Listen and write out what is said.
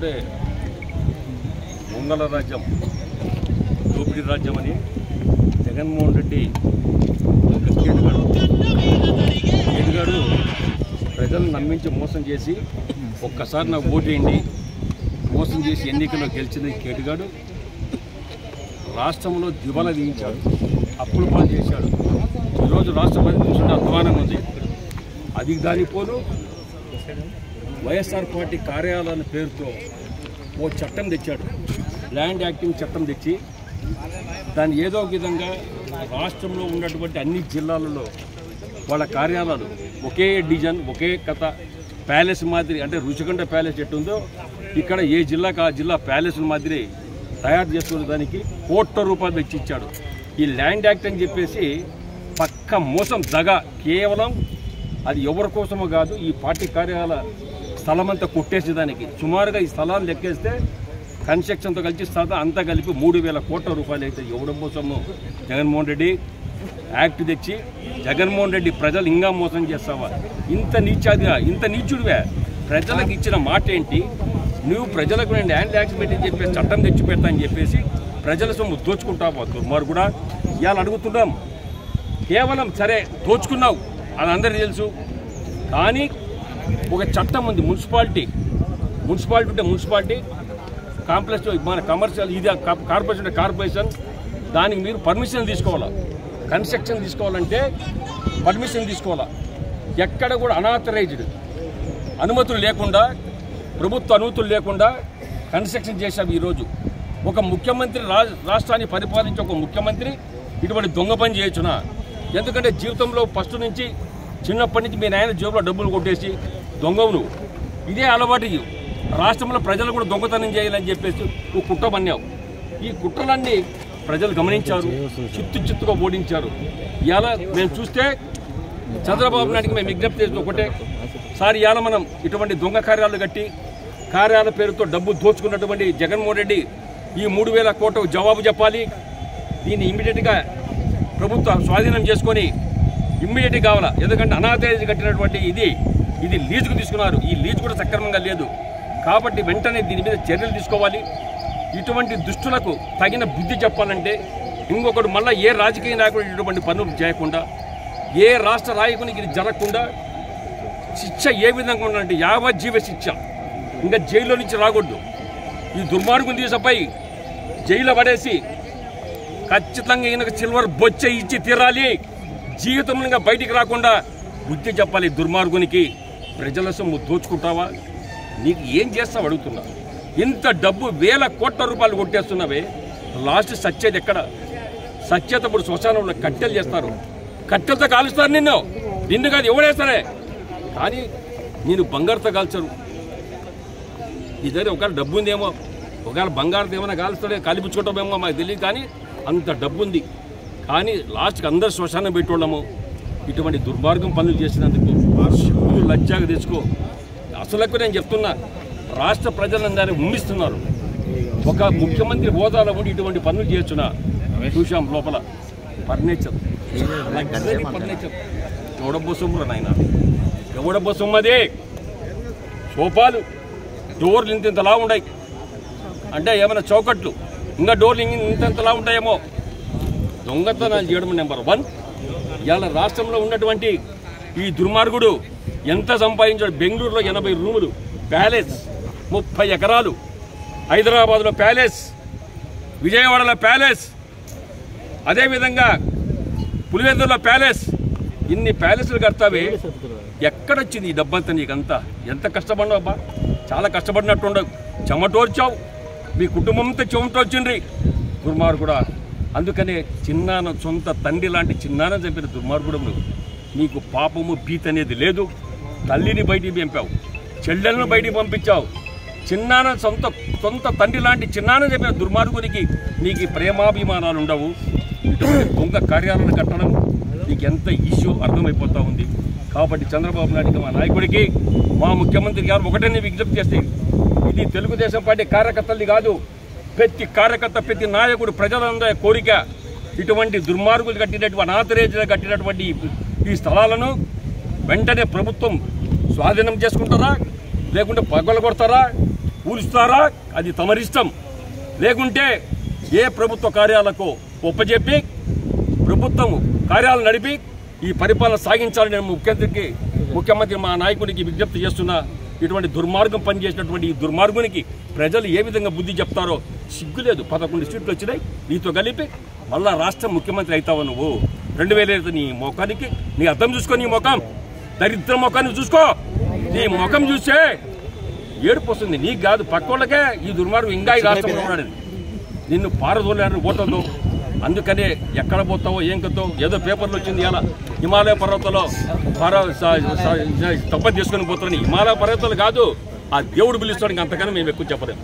ఇప్పుడే మంగళ రాజ్యం దోపిడీ రాజ్యం అని జగన్మోహన్ రెడ్డి ఒక కేటుగాడు ప్రజలను నమ్మించి మోసం చేసి ఒక్కసారి నాకు ఓటేయండి మోసం చేసి ఎన్నికల్లో గెలిచిన కేటుగాడు రాష్ట్రంలో దివాలా తీయించాడు, అప్పుల పాలు చేశాడు. ఈరోజు రాష్ట్రపతి చూస్తుంటే అధ్వానంగా ఉంది. అది దానిపోను వైఎస్ఆర్ పార్టీ కార్యాలయాల పేరుతో ఓ చట్టం తెచ్చాడు, ల్యాండ్ యాక్టింగ్ చట్టం తెచ్చి దాన్ని ఏదో ఒక విధంగా రాష్ట్రంలో ఉన్నటువంటి అన్ని జిల్లాలలో వాళ్ళ కార్యాలయాలు ఒకే డిజైన్ ఒకే కథ ప్యాలెస్ మాదిరి, అంటే రుచికొండ ప్యాలెస్ ఎట్టుందో ఇక్కడ ఏ జిల్లాకు ఆ జిల్లా ప్యాలెస్ మాదిరి తయారు చేసుకునే దానికి ₹1,00,00,000 వెచ్చిచ్చాడు. ఈ ల్యాండ్ యాక్ట్ అని చెప్పేసి పక్క మోసం దగా, కేవలం అది ఎవరి కోసమో కాదు, ఈ పార్టీ కార్యాలయ స్థలం అంతా కొట్టేసేదానికి. సుమారుగా ఈ స్థలాలు లెక్కేస్తే కన్స్ట్రక్షన్తో కలిసి స్థలం అంతా కలిపి ₹3,000,00,000 అయితే ఎవడం కోసము జగన్మోహన్ రెడ్డి యాక్ట్ తెచ్చి జగన్మోహన్ రెడ్డి ప్రజలు ఇంకా మోసం చేస్తావా? ఇంత నీచుడివే. ప్రజలకు ఇచ్చిన మాట ఏంటి? నువ్వు ప్రజలకు నేను ల్యాండ్ యాక్ట్ పెట్టి చెప్పేసి చట్టం తెచ్చి పెడతా అని చెప్పేసి ప్రజల సొమ్ము దోచుకుంటావు. దుర్మార్గుడు కూడా ఇవాళ అడుగుతున్నాం. కేవలం సరే దోచుకున్నావు అది అందరికీ తెలుసు, కానీ ఒక చట్టం ఉంది. మున్సిపాలిటీ అంటే మున్సిపాలిటీ కాంప్లెక్స్ మన కమర్షియల్ ఇది కార్పొరేషన్ దానికి మీరు పర్మిషన్ తీసుకోవాలా. కన్స్ట్రక్షన్ తీసుకోవాలంటే పర్మిషన్ తీసుకోవాలా. ఎక్కడ కూడా అనాథరైజ్డ్ అనుమతులు లేకుండా, ప్రభుత్వ అనుమతులు లేకుండా కన్స్ట్రక్షన్ చేశాం. ఈరోజు ఒక ముఖ్యమంత్రి రాష్ట్రాన్ని పరిపాలించే ఒక ముఖ్యమంత్రి ఇటువంటి దొంగ పని చేయొచ్చునా? ఎందుకంటే జీవితంలో ఫస్ట్ నుంచి చిన్నప్పటి నుంచి మీ నాయన జేబులో డబ్బులు కొట్టేసి దొంగవును ఇదే అలవాటు. రాష్ట్రంలో ప్రజలు కూడా దొంగతనం చేయాలని చెప్పేసి నువ్వు కుట్ర పన్నావు. ఈ కుట్రలన్నీ ప్రజలు గమనించారు, చిత్తుగా ఓడించారు. ఇవాళ మేము చూస్తే చంద్రబాబు నాయుడికి మేము విజ్ఞప్తి చేసిన ఒకటే, సార్ ఇవాళ మనం ఇటువంటి దొంగ కార్యాలు కట్టి కార్యాల పేరుతో డబ్బు దోచుకున్నటువంటి జగన్మోహన్ రెడ్డి ఈ 3,000 కోట్ల జవాబు చెప్పాలి. దీన్ని ఇమ్మీడియట్గా ప్రభుత్వం స్వాధీనం చేసుకొని ఇమ్మీడియట్గా కావాలా. ఎందుకంటే అనాథరైజ్ కట్టినటువంటి ఇది లీజుకు తీసుకున్నారు. ఈ లీజు కూడా సక్రమంగా లేదు కాబట్టి వెంటనే దీని మీద చర్యలు తీసుకోవాలి. ఇటువంటి దుష్టులకు తగిన బుద్ధి చెప్పాలంటే ఇంకొకటి మళ్ళీ ఏ రాజకీయ నాయకుడు ఇటువంటి పనులు చేయకుండా, ఏ రాష్ట్ర నాయకునికి ఇది జరగకుండా శిక్ష ఏ విధంగా ఉండాలంటే యావజ్జీవ శిక్ష, ఇంకా జైల్లో నుంచి రాకూడదు. ఈ దుర్మార్గుని తీసపై జైల్లో పడేసి ఖచ్చితంగా ఈయనకు సిల్వర్ బొచ్చ ఇచ్చి తీరాలి. జీవితంలో ఇంకా బయటికి రాకుండా బుద్ధి చెప్పాలి దుర్మార్గునికి. ప్రజల సొమ్ము దోచుకుంటావా? నీకు ఏం చేస్తావు అడుగుతున్నా. ఇంత డబ్బు ₹1,000 కోట్ల కొట్టేస్తున్నావే, లాస్ట్ సచ్చేది ఎక్కడ? సచ్చేటప్పుడు శ్మశానంలో కట్టెలు చేస్తారు, కట్టెలతో కాలుస్తారు. నిన్ను కాదు ఎవడేస్తారే, కానీ నేను బంగారుతో కాల్చరు. నీ దగ్గర ఒకవేళ డబ్బు ఉందేమో, ఒకవేళ బంగారుతో ఏమైనా కాలుస్తాడే కాలిపుచ్చుకోవటమేమో మాకు తెలియదు, కానీ అంత డబ్బు ఉంది. కానీ లాస్ట్కి అందరు శ్మశానం పెట్టోళ్ళము. ఇటువంటి దుర్మార్గం పనులు చేసినందుకు సిగ్గు లజ్జాగా తెచ్చుకో. అసలు నేను చెప్తున్నా, రాష్ట్ర ప్రజలందరూ ఉమ్మిస్తున్నారు. ఒక ముఖ్యమంత్రి హోదాలో ఉండి ఇటువంటి పనులు చేయొచ్చునా? చూసాం లోపల ఫర్నిచర్ ఎవడబ్బో సొమ్మురా నాయన, ఎవడబ్బో సొమ్మది. సోఫాలు డోర్లు ఇంతలా ఉన్నాయి అంటే ఏమైనా చౌకట్లు, ఇంకా డోర్లు ఇంతలా ఉంటాయేమో. దొంగతనాలు చేయడం నెంబర్ 1. ఇవాళ రాష్ట్రంలో ఉన్నటువంటి ఈ దుర్మార్గుడు ఎంత సంపాదించాడు? బెంగళూరులో 80 రూములు ప్యాలెస్, 30 ఎకరాలు, హైదరాబాద్లో ప్యాలెస్, విజయవాడలో ప్యాలెస్, అదేవిధంగా పులివెందులో ప్యాలెస్. ఇన్ని ప్యాలెస్లు కడతావే, ఎక్కడొచ్చింది ఈ డబ్బంతా నీకంతా? ఎంత కష్టపడినావు అబ్బా, చాలా కష్టపడినట్టుండవు. చెమటోర్చావు, మీ కుటుంబంతో చెమటోర్చిండ్రి దుర్మార్గుడా. అందుకనే చిన్నాన సొంత తండ్రి లాంటి చిన్నాన చంపిన దుర్మార్గుడు నువ్వు. నీకు పాపము భీతి అనేది లేదు. తల్లిని బయటికి పంపావు, చెల్లెలను బయటికి పంపించావు. చిన్నాన సొంత తండ్రి లాంటి చిన్నాన చెప్పిన దుర్మార్గునికి నీకు ప్రేమాభిమానాలు ఉండవు. ఇటువంటి దొంగ కార్యాలను కట్టడం నీకు ఎంత ఇష్యూ అర్థమైపోతూ ఉంది. కాబట్టి చంద్రబాబు నాయుడికి, మా నాయకుడికి, మా ముఖ్యమంత్రి గారు ఒకటే విజ్ఞప్తి చేస్తే, ఇది తెలుగుదేశం పార్టీ కార్యకర్తలది కాదు, ప్రతి కార్యకర్త, ప్రతి నాయకుడు, ప్రజలందరి కోరిక ఇటువంటి దుర్మార్గులు కట్టినటువంటి అనాథరైజ్గా కట్టినటువంటి ఈ స్థలాలను వెంటనే ప్రభుత్వం స్వాధీనం చేసుకుంటారా, లేకుంటే పగలు కొడతారా, కూలుస్తారా అది తమరిష్టం, లేకుంటే ఏ ప్రభుత్వ కార్యాలకు ఒప్పజెప్పి ప్రభుత్వం కార్యాలు నడిపి ఈ పరిపాలన సాగించాలని ముఖ్యమంత్రి మా నాయకుడికి విజ్ఞప్తి చేస్తున్నా. ఇటువంటి దుర్మార్గం పనిచేసినటువంటి ఈ దుర్మార్గునికి ప్రజలు ఏ విధంగా బుద్ధి చెప్తారో సిగ్గులేదు. 11 సీట్లు వచ్చినాయి నీతో కలిపి మళ్ళా రాష్ట్ర ముఖ్యమంత్రి అవుతావు నువ్వు. 2005 నీ ముఖానికి నీ అర్థం చూసుకో, నీ ముఖం దరిద్ర ముఖాన్ని చూసుకో. నీ ముఖం చూసే ఏడుపు వస్తుంది, నీకు కాదు పక్కోళ్ళకే. ఈ దుర్మార్గం ఇంకా ఈ రాష్ట్రంలో ఉన్నాడు, నిన్ను పారదోలేని పోతుందో. అందుకనే ఎక్కడ పోతావో ఏం కతో ఏదో పేపర్లు వచ్చింది. ఇలా హిమాలయ పర్వతాల్లో తప్ప తీసుకొని పోతారని. హిమాలయ పర్వతాలు కాదు, ఆ దేవుడు పిలుస్తానికి అంతకన్నా మేము ఎక్కువ చెప్పలేము.